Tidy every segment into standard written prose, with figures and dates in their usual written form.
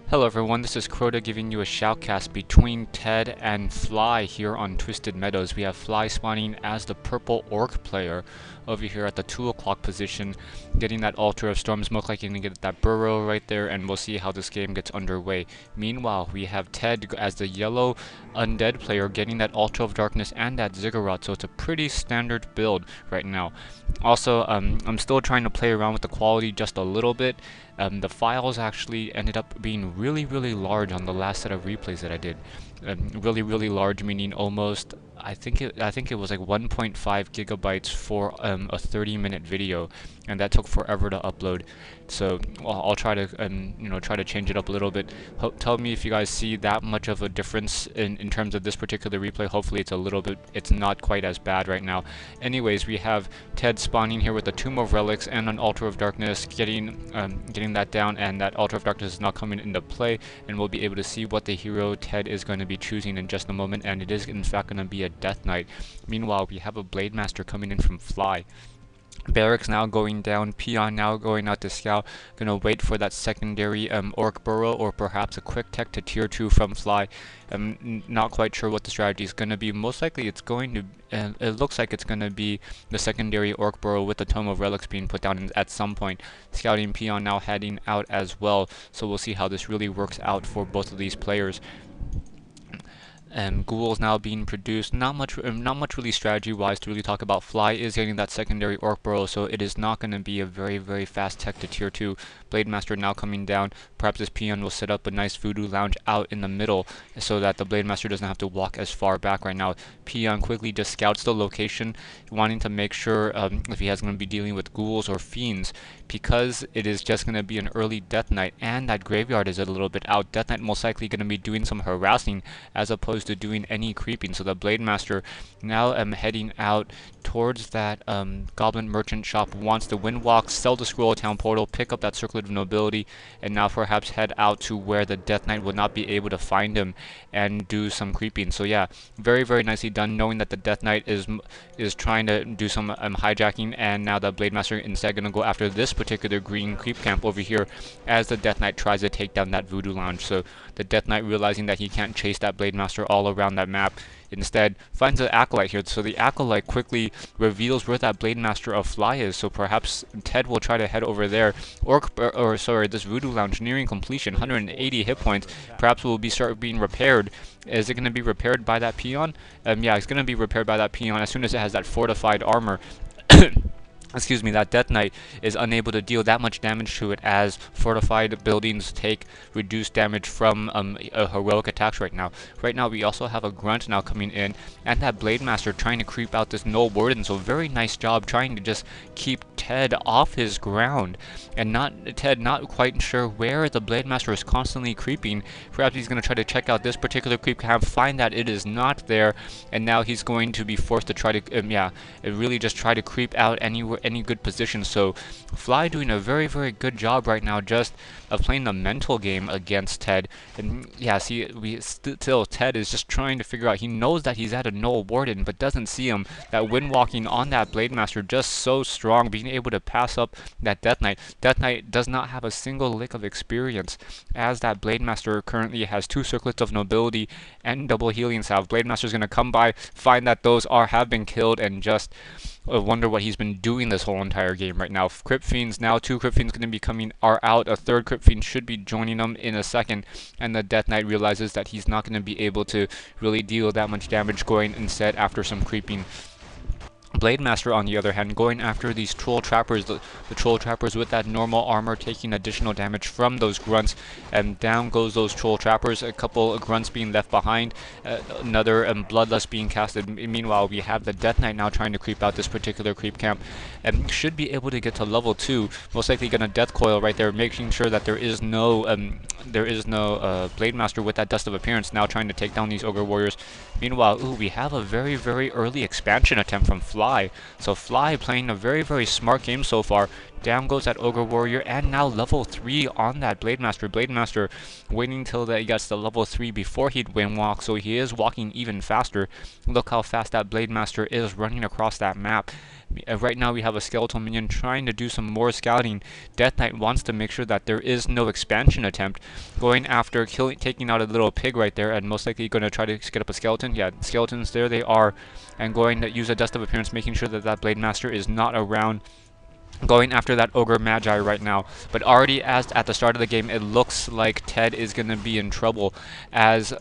Hello everyone, this is Crota giving you a shoutcast between Ted and Fly here on Twisted Meadows. We have Fly spawning as the purple orc player over here at the 2 o'clock position, getting that Altar of Storms. Most likely going to get that burrow right there, and we'll see how this game gets underway. Meanwhile, we have Ted as the yellow Undead player, getting that Altar of Darkness and that Ziggurat, so it's a pretty standard build right now. Also, I'm still trying to play around with the quality just a little bit. The files actually ended up being really large on the last set of replays that I did. Really large, meaning almost, I think it was like 1.5 gigabytes for a 30-minute video, and that took forever to upload. So I'll try to try to change it up a little bit. Tell me if you guys see that much of a difference in terms of this particular replay. Hopefully it's not quite as bad right now. Anyways, we have Ted spawning here with the Tomb of Relics and an Altar of Darkness, getting that down, and that Altar of Darkness is now coming into play, and we'll be able to see what the hero Ted is going to be choosing in just a moment, and it is in fact going to be a Death Knight. Meanwhile, we have a Blademaster coming in from Fly. Barracks now going down, Peon now going out to scout, gonna wait for that secondary orc burrow, or perhaps a quick tech to tier 2 from Fly. Not quite sure what the strategy is gonna be. Most likely it's going to, it looks like it's gonna be the secondary orc burrow with the Tome of Relics being put down at some point. Scouting Peon now heading out as well, so we'll see how this really works out for both of these players. Ghouls now being produced. Not much really strategy-wise to really talk about. Fly is getting that secondary orc burrow, so it is not going to be a very fast tech to tier 2. Blademaster now coming down. Perhaps this Peon will set up a nice voodoo lounge out in the middle, so that the Blademaster doesn't have to walk as far back right now. Peon quickly just scouts the location, wanting to make sure if he has going to be dealing with ghouls or fiends, because it is just going to be an early Death Knight, and that graveyard is a little bit out. Death Knight most likely going to be doing some harassing as opposed to doing any creeping. So the Blademaster now heading out towards that Goblin Merchant shop, wants to Windwalk, sell the Scroll of Town Portal, pick up that Circlet of Nobility, and now perhaps head out to where the Death Knight will not be able to find him and do some creeping. So yeah, very nicely done, knowing that the Death Knight is trying to do some hijacking, and now the Blademaster instead going to go after this particular green creep camp over here as the Death Knight tries to take down that Voodoo Lounge. So the Death Knight, realizing that he can't chase that Blademaster all around that map, instead finds an Acolyte here. So the Acolyte quickly reveals where that Blademaster of Fly is, so perhaps Ted will try to head over there. This Voodoo Lounge nearing completion, 180 hit points. Perhaps will start being repaired. Is it going to be repaired by that Peon? Yeah, it's going to be repaired by that Peon as soon as it has that fortified armor. Excuse me, that Death Knight is unable to deal that much damage to it, as fortified buildings take reduced damage from heroic attacks right now. Right now we also have a Grunt now coming in, and that Blademaster trying to creep out this Null Warden, so very nice job trying to just keep Ted off his ground, and Ted not quite sure where the Blademaster is constantly creeping. Perhaps he's going to try to check out this particular creep camp, find that it is not there, and now he's going to be forced to try to really just try to creep out any good position. So Fly doing a very good job right now just of playing the mental game against Ted. And yeah, see, still Ted is just trying to figure out, he knows that he's at a Null Warden but doesn't see him. That Windwalking on that Blademaster just so strong, being able to pass up that Death Knight. Death Knight does not have a single lick of experience, as that Blademaster currently has 2 Circlets of Nobility and double healing salve. Blademaster's going to come by, find that those have been killed, and just wonder what he's been doing this whole entire game right now. Crypt Fiends now, 2 Crypt Fiends going to be are out. A 3rd Crypt Fiend should be joining them in a second, and the Death Knight realizes that he's not going to be able to really deal that much damage, going instead after some creeping. Blademaster, on the other hand, going after these Troll Trappers, the Troll Trappers with that normal armor, taking additional damage from those Grunts, and down goes those Troll Trappers. A couple of Grunts being left behind, another Bloodlust being casted. Meanwhile, we have the Death Knight now trying to creep out this particular creep camp, and should be able to get to level 2. Most likely going to Death Coil right there, making sure that there is no Blademaster with that Dust of Appearance now trying to take down these Ogre Warriors. Meanwhile, we have a very early expansion attempt from Fly. So Fly playing a very smart game so far, Down goes that Ogre Warrior, and now level 3 on that Blademaster. Blademaster waiting till that he gets to level 3 before he'd win walk, so he is walking even faster. Look how fast that Blademaster is running across that map. Right now we have a skeletal minion trying to do some more scouting. Death Knight wants to make sure that there is no expansion attempt, going after taking out a little pig right there, and most likely going to try to get up a skeleton. Yeah, skeletons, there they are, and going to use a Dust of Appearance, making sure that that Blademaster is not around. Going after that Ogre Magi right now, but already at the start of the game, it looks like Ted is gonna be in trouble, as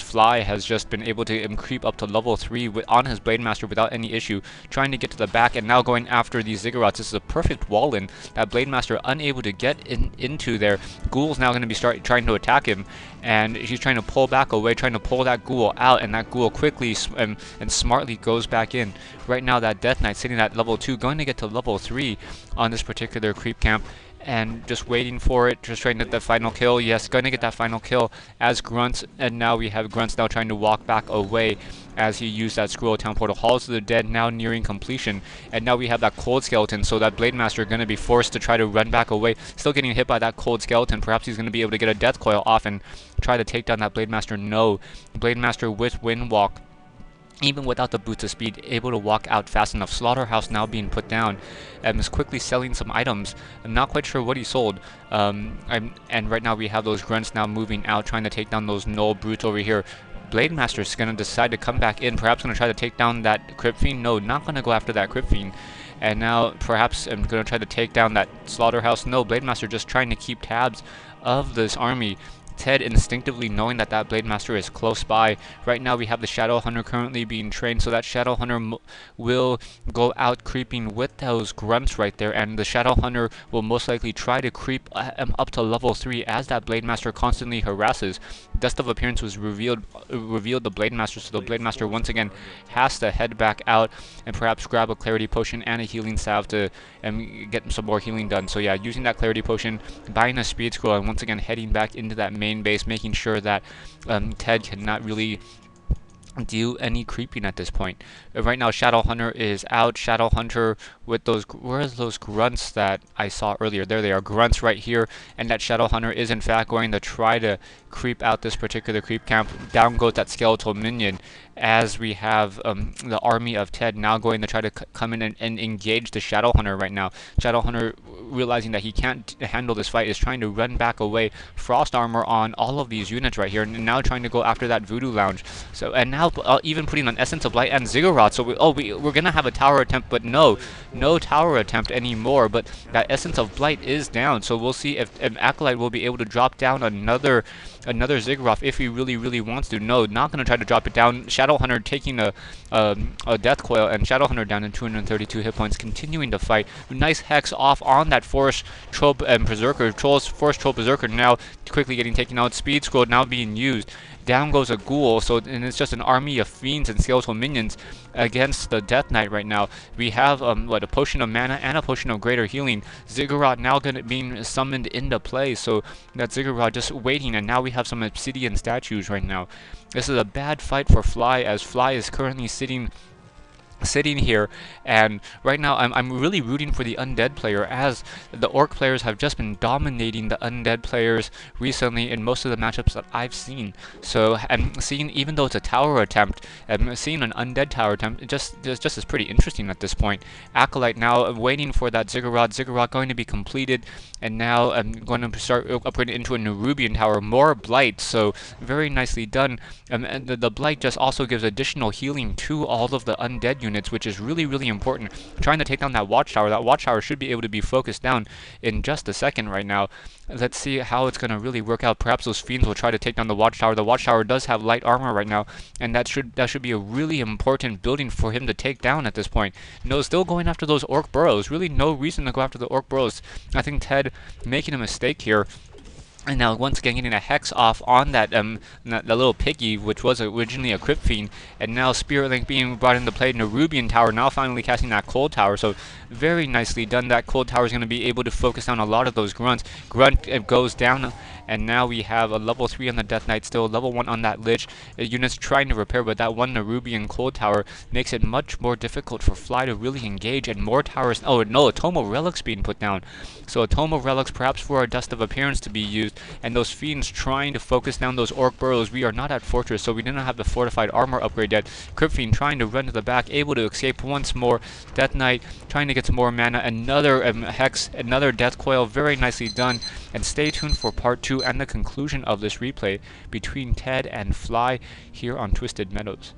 Fly has just been able to creep up to level 3 on his Blademaster without any issue, trying to get to the back, and now going after these Ziggurats. This is a perfect wall-in. That Blademaster unable to get into there. Ghoul's now gonna be trying to attack him, and he's trying to pull back away, trying to pull that Ghoul out, and that Ghoul quickly and smartly goes back in. Right now, that Death Knight sitting at level 2, going to get to level 3 on this particular creep camp, and just waiting for it, just trying to get that final kill. Yes, going to get that final kill as Grunts, and now we have Grunts now trying to walk back away as he used that Scroll Town Portal. Halls of the Dead now nearing completion, and now we have that Cold Skeleton, so that Blademaster going to be forced to try to run back away, still getting hit by that Cold Skeleton. Perhaps he's going to be able to get a Death Coil off and try to take down that Blademaster. No, Blademaster with Windwalk, even without the boots of speed, able to walk out fast enough. Slaughterhouse now being put down, and is quickly selling some items. I'm not quite sure what he sold. And right now we have those Grunts now moving out, trying to take down those Null Brutes over here. Blademaster is going to decide to come back in, perhaps going to try to take down that Crypt Fiend. No, not going to go after that Crypt Fiend. And now perhaps I'm going to try to take down that Slaughterhouse. No, Blademaster just trying to keep tabs of this army. Ted instinctively knowing that that Blademaster is close by. Right now we have the Shadow Hunter currently being trained, so that Shadow Hunter will go out creeping with those Grunts right there, and the Shadow Hunter will most likely try to creep up to level 3 as that Blademaster constantly harasses. Dust of Appearance was revealed the Blademaster, so the Blademaster once again has to head back out and perhaps grab a Clarity Potion and a Healing Salve to get some more healing done. So yeah, using that Clarity Potion, buying a Speed Scroll, and once again heading back into that main base, making sure that Ted cannot really do any creeping at this point. Right now Shadow Hunter is out. Shadow Hunter with those, where's those Grunts that I saw earlier? There they are, Grunts right here, and that Shadow Hunter is in fact going to try to creep out this particular creep camp. Down goes that skeletal minion, as we have the army of Ted now going to try to come in and engage the Shadow Hunter right now. Shadow Hunter, realizing that he can't handle this fight, is trying to run back away. Frost armor on all of these units right here, and now trying to go after that Voodoo Lounge. So, and now even putting on Essence of Light and Ziggurat. So we're gonna have a tower attempt, but no tower attempt anymore. But that Essence of Blight is down, so we'll see if Acolyte will be able to drop down another Ziggurat if he really wants to. No, not gonna try to drop it down. Shadow Hunter taking a Death Coil, and Shadow Hunter down to 232 hit points, continuing to fight. Nice Hex off on that Forest Troll and Berserker. Forest Troll Berserker now quickly getting taken out. Speed Scroll now being used. Down goes a Ghoul, and it's just an army of fiends and skeletal minions against the Death Knight right now. We have a potion of mana and a potion of greater healing. Ziggurat now being summoned into play, so that Ziggurat just waiting, and now we have some obsidian statues right now. This is a bad fight for Fly, as Fly is currently sitting here, and right now I'm really rooting for the Undead player, as the Orc players have just been dominating the Undead players recently in most of the matchups that I've seen. So, and seeing, even though it's a tower attempt, seeing an Undead tower attempt, it just is pretty interesting at this point. Acolyte now waiting for that Ziggurat going to be completed, and now I'm going to start upgrading into a Nerubian tower. More Blight, so very nicely done. And the Blight just also gives additional healing to all of the Undead units, which is really important. Trying to take down that Watchtower. That Watchtower should be able to be focused down in just a second right now. Let's see how it's going to really work out. Perhaps those fiends will try to take down the Watchtower. The Watchtower does have light armor right now, and that should be a really important building for him to take down at this point. No, still going after those Orc Burrows. Really no reason to go after the Orc Burrows. I think Ted making a mistake here. And now once again getting a Hex off on that little piggy, which was originally a Crypt Fiend, and now Spirit Link being brought into play. Nerubian Tower now finally casting that Cold Tower, so very nicely done. That Cold Tower is going to be able to focus down a lot of those Grunts. Grunt goes down, and now we have a level 3 on the Death Knight, still level 1 on that Lich. Units trying to repair, but that one Nerubian Cold Tower makes it much more difficult for Fly to really engage, and more towers. Oh no, a Tomo Relic's being put down. So a Tomo Relics perhaps for a Dust of Appearance to be used, and those Fiends trying to focus down those Orc Burrows. We are not at Fortress, so we do not have the Fortified Armor upgrade yet. Crypt Fiend trying to run to the back, able to escape once more. Death Knight trying to get some more mana. Another Hex, another Death Coil, very nicely done. And stay tuned for part 2 and the conclusion of this replay between Ted and Fly here on Twisted Meadows.